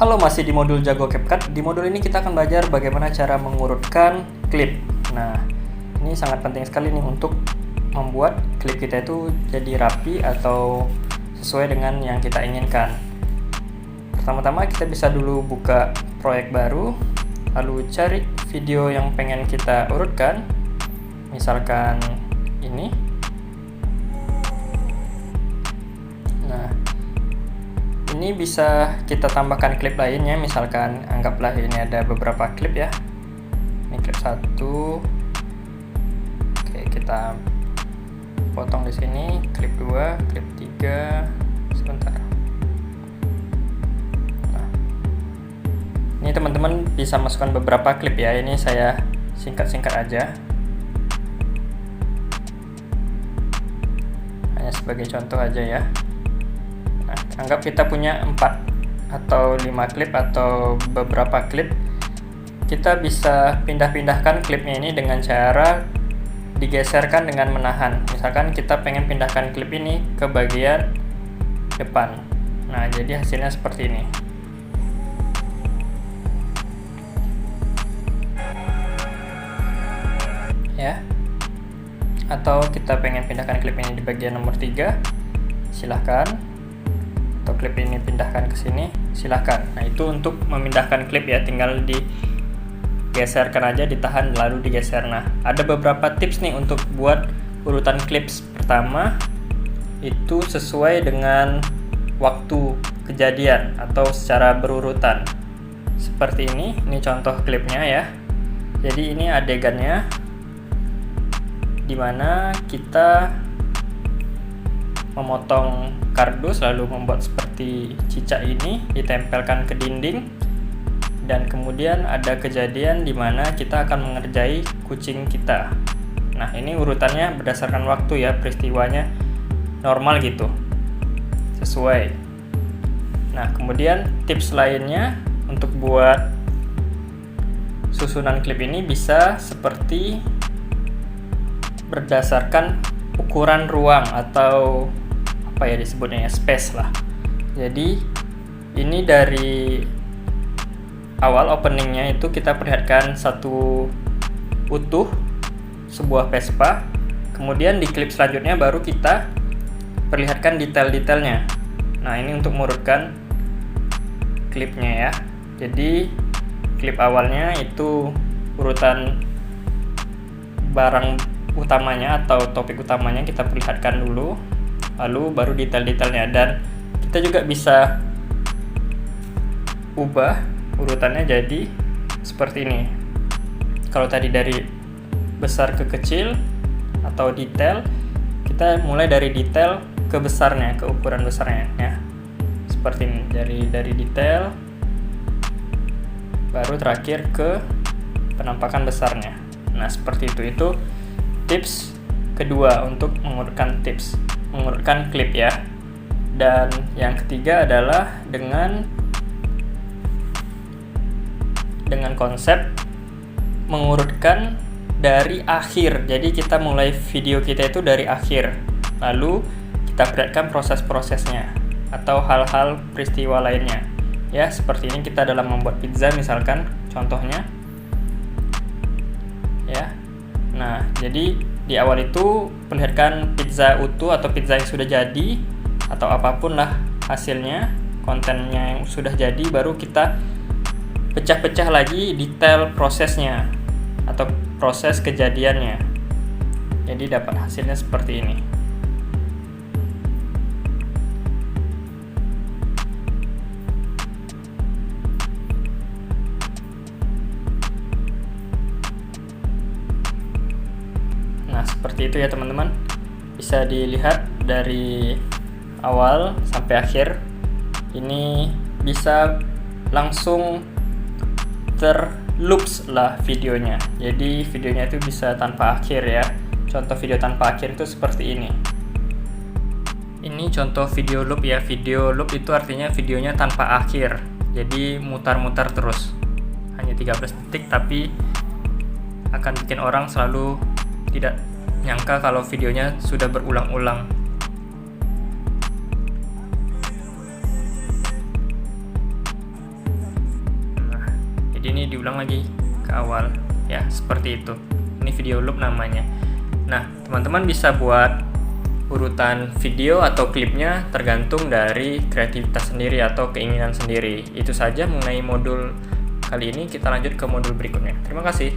Halo, masih di modul Jago CapCut. Di modul ini kita akan belajar bagaimana cara mengurutkan klip. Nah, ini sangat penting sekali nih untuk membuat klip kita itu jadi rapi atau sesuai dengan yang kita inginkan. Pertama-tama kita bisa dulu buka proyek baru, lalu cari video yang pengen kita urutkan. Misalkan ini. Nah, ini bisa kita tambahkan klip lainnya, misalkan anggaplah ini ada beberapa klip ya. Ini klip 1. Oke, kita potong di sini, klip 2, klip 3. Sebentar. Nah, ini teman-teman bisa masukkan beberapa klip ya. Ini saya singkat-singkat aja. Hanya sebagai contoh aja ya. Nah, anggap kita punya 4 atau 5 klip atau beberapa klip. Kita bisa pindah-pindahkan klipnya ini dengan cara digeserkan dengan menahan. Misalkan kita pengen pindahkan klip ini ke bagian depan. Nah, jadi hasilnya seperti ini. Ya. Atau kita pengen pindahkan klip ini di bagian nomor 3. Silahkan. Klip ini pindahkan ke sini, silahkan. Nah, itu untuk memindahkan klip ya, tinggal digeserkan aja, ditahan lalu digeser. Nah, ada beberapa tips nih untuk buat urutan klip. Pertama, itu sesuai dengan waktu kejadian atau secara berurutan. Seperti ini contoh klipnya ya. Jadi ini adegannya dimana kita memotong kardus lalu membuat seperti cicak ini, ditempelkan ke dinding, dan kemudian ada kejadian di mana kita akan mengerjai kucing kita. Nah, ini urutannya berdasarkan waktu ya, peristiwanya normal gitu, sesuai. Nah, kemudian tips lainnya untuk buat susunan klip ini bisa seperti berdasarkan ukuran ruang atau apa ya disebutnya ya, space lah. Jadi ini dari awal openingnya itu kita perlihatkan satu utuh sebuah Vespa, kemudian di klip selanjutnya baru kita perlihatkan detail-detailnya. Nah, ini untuk mengurutkan klipnya ya. Jadi klip awalnya itu urutan barang utamanya atau topik utamanya kita perlihatkan dulu, lalu baru detail-detailnya, dan kita juga bisa ubah urutannya jadi seperti ini. Kalau tadi dari besar ke kecil atau detail, kita mulai dari detail ke besarnya, ke ukuran besarnya ya. Seperti ini, dari detail baru terakhir ke penampakan besarnya. Nah, seperti itu tips kedua untuk mengurutkan klip ya. Dan yang ketiga adalah dengan konsep mengurutkan dari akhir. Jadi kita mulai video kita itu dari akhir, lalu kita perlihatkan proses-prosesnya atau hal-hal peristiwa lainnya ya. Seperti ini kita dalam membuat pizza misalkan contohnya ya. Nah, jadi di awal itu perlihatkan pizza utuh atau pizza yang sudah jadi atau apapun lah hasilnya, kontennya yang sudah jadi, baru kita pecah-pecah lagi detail prosesnya atau proses kejadiannya. Jadi dapat hasilnya seperti ini. Nah, seperti itu ya teman-teman. Bisa dilihat dari awal sampai akhir. Ini bisa langsung terloops lah videonya. Jadi videonya itu bisa tanpa akhir ya. Contoh video tanpa akhir itu seperti ini. Ini contoh video loop ya. Video loop itu artinya videonya tanpa akhir. Jadi mutar-mutar terus. Hanya 13 detik tapi akan bikin orang selalu tidak nyangka kalau videonya sudah berulang-ulang. ini diulang lagi ke awal ya, seperti itu. Ini video loop namanya. Nah, teman-teman bisa buat urutan video atau klipnya tergantung dari kreativitas sendiri atau keinginan sendiri. Itu saja mengenai modul kali ini, kita lanjut ke modul berikutnya. Terima kasih.